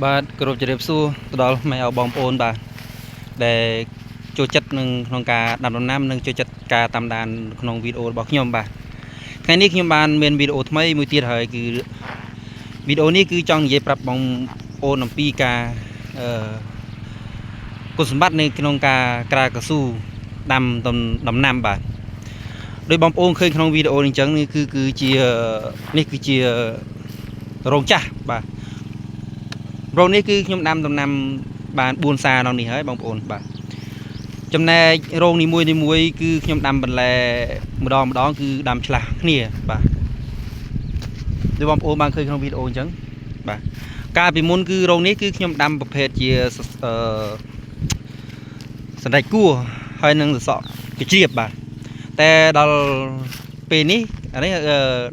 បាទគោរពជម្រាបសួរទៅដល់ម៉ែឪបងប្អូនបាទដែលចូលចិត្តនឹងក្នុងការដាំដំណាំនិងចូលចិត្តការតាមដានក្នុងវីដេអូរបស់ខ្ញុំបាទថ្ងៃនេះខ្ញុំបានមានវីដេអូថ្មីមួយទៀតហើយគឺវីដេអូនេះគឺចង់និយាយប្រាប់បងប្អូនអំពីការគុណសម្បត្តិនៅក្នុងការក្រាកស៊ូដាំដំណាំបាទដោយបងប្អូនឃើញក្នុងវីដេអូនេះអញ្ចឹងនេះគឺជារោងចាស់បាទរោងនេះគឺខ្ញុំដាំដំណាំបាន4សារក្នុងនេះហើយបងប្អូនបាទចំណែករោងនីមួយគឺខ្ញុំដាំបន្លែម្ដងគឺដាំឆ្លាស់គ្នាបាទដូចបងប្អូនបានឃើញក្នុងវីដេអូអញ្ចឹងបាទកាលពីមុនគឺរោងនេះគឺខ្ញុំដាំប្រភេទជាសណ្តែកគួរហើយនឹងសសក់កជ្រៀបបាទតែដល់ពេលនេះអានេះ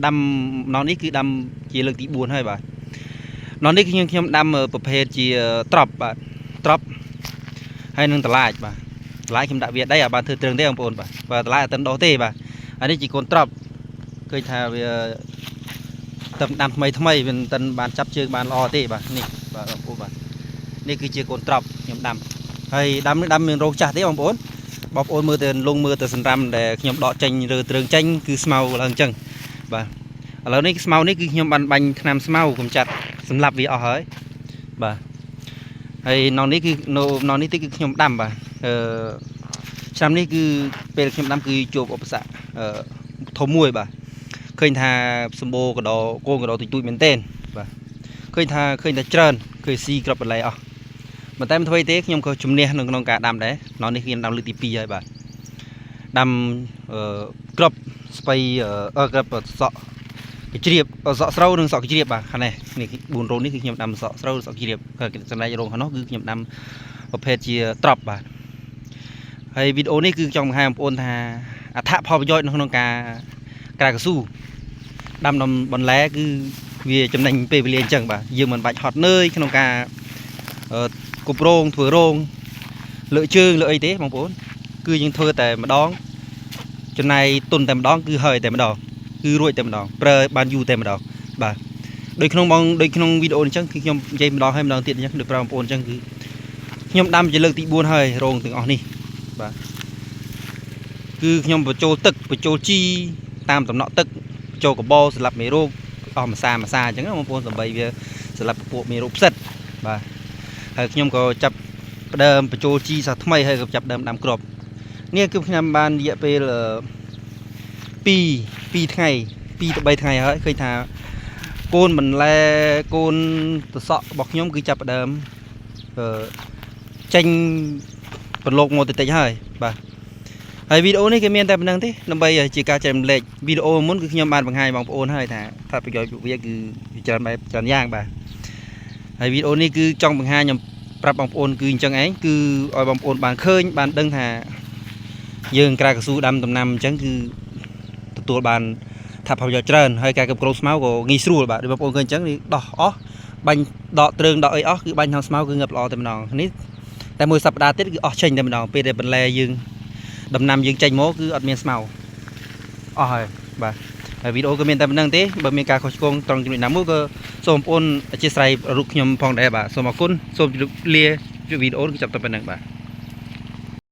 ដាំម្ដងនេះគឺដាំជាលើកទី4ហើយបាទនោះនេះខ្ញុំដាំប្រភេទជាត្រប់បាទត្រប់ហើយនឹងតឡាចបាទតឡាចខ្ញុំដាក់វាដីបានធ្វើត្រឹងទេបងប្អូនបាទតឡាចអត់ទាន់ដោះទេបាទអានេះជាកូនត្រប់ឃើញថាវាតាមដាំថ្មីវាមិនទាន់បានចាប់ជើងបានល្អទេបាទនេះបាទបងប្អូនបាទនេះគឺជាកូនត្រប់ខ្ញុំដាំហើយដាំមានរោងចាស់ទេបងប្អូនមើលទៅលងមើលទៅសម្រាមដែលខ្ញុំដកចេញឬត្រឹងចេញគឺស្មៅឡើងអញ្ចឹងបាទឥឡូវនេះស្មៅនេះគឺខ្ញុំបានបាញ់ថ្នាំស្មៅកំចាត់សម្លាប់វាអស់ហើយបាទហើយនៅនេះគឺខ្ញុំដាំបាទឆ្នាំនេះគឺពេលខ្ញុំដាំគឺជួបឧបសគ្គធំមួយបាទឃើញថាសម្បូរកូនកដោទូចមែនទែនបាទឃើញថាច្រើនឃើញស៊ីក្របបន្លែអស់ប៉ុន្តែមិនធ្វើទេខ្ញុំក៏ជំនះនៅក្នុងការដាំដែរនៅនេះខ្ញុំដាំលើកទី2ហើយបាទដាំក្របស្បៃក្របសក់កជ្រៀបសក់ស្រូវនិងសក់កជ្រៀបបាទខាងនេះ4រោងនេះគឺខ្ញុំដាំសក់ស្រូវសក់កជ្រៀបចំណែករោងខាងនោះគឺខ្ញុំដាំប្រភេទជាត្រប់បាទហើយវីដេអូនេះគឺចង់បង្ហាញបងប្អូនថាអត្ថប្រយោជន៍នៅក្នុងការក្រាកស៊ូដាំបន្លែគឺវាចំណេញពេលវេលាអញ្ចឹងបាទយើងមិនបាច់ហត់នឿយក្នុងការគប់រោងធ្វើរោងលើកជើងលើអីទេបងប្អូនគឺយើងធ្វើតែម្ដងចំណាយទុនតែម្ដងគឺហើយតែម្ដងគឺរួចតែម្ដងប្រើបានយូរតែម្ដងបាទដូចក្នុងវីដេអូអញ្ចឹងគឺខ្ញុំនិយាយម្ដងហើយម្ដងទៀតអញ្ចឹងដូចប្រាប់បងប្អូនអញ្ចឹងគឺខ្ញុំដាំជាលើកទី4ហើយរោងទាំងអស់នេះបាទគឺខ្ញុំបញ្ចូលទឹកបញ្ចូលជីតាមតំណក់ទឹកបញ្ចូលកបោសម្រាប់មេរោគអស់ម្សាអញ្ចឹងបងប្អូនដើម្បីវាសម្រាប់ពួកមេរោគផ្សិតបាទហើយខ្ញុំក៏ចាប់ផ្ដើមបញ្ចូលជីសាថ្មីហើយក៏ចាប់ដើមដាំគ្រាប់នេះគឺខ្ញុំបានរយៈពេល2ថ្ងៃ2ទៅ3ថ្ងៃហើយឃើញថាកូនបន្លែកូនតសក់របស់ខ្ញុំគឺចាប់ផ្ដើមចេញប្រឡូកមកតិចហើយបាទហើយវីដេអូនេះគឺមានតែប៉ុណ្្នឹងទេដើម្បីជាការចែករំលែកវីដេអូមុនគឺខ្ញុំបានបង្ហាញបងប្អូនហើយថាប្រយោជន៍ពួកវាគឺច្រើនយ៉ាងបាទហើយវីដេអូនេះគឺចង់បង្ហាញប្រាប់បងប្អូនគឺអញ្ចឹងឯងគឺឲ្យបងប្អូនបានឃើញបានដឹងថាយើងក្រាកស៊ូដាំដំណាំអញ្ចឹងគឺទទួលបានថាប្រយោជន៍ច្រើនហើយការគ្រប់គ្រងស្មៅក៏ងាយស្រួលបាទដូចបងប្អូនឃើញអញ្ចឹងដោះអស់បាញ់ដកត្រឹងដកអីអស់គឺបាញ់ក្នុងស្មៅគឺងាប់ល្អតែម្ដងនេះតែមួយសប្តាហ៍ទៀតគឺអស់ចេញតែម្ដងពេលដែលបន្លែយើងដំណាំយើងចេញមកគឺអត់មានស្មៅអស់ហើយបាទហើយវីដេអូក៏មានតែប៉ុណ្្នឹងទេបើមានការខុសឆ្គងត្រង់ចំណុចណាមួយក៏សូមបងប្អូនអធិស្ឋានរូបខ្ញុំផងដែរបាទសូមអរគុណសូមជម្រាបលាវីដេអូគឺចាប់តែប៉ុណ្្នឹងបាទ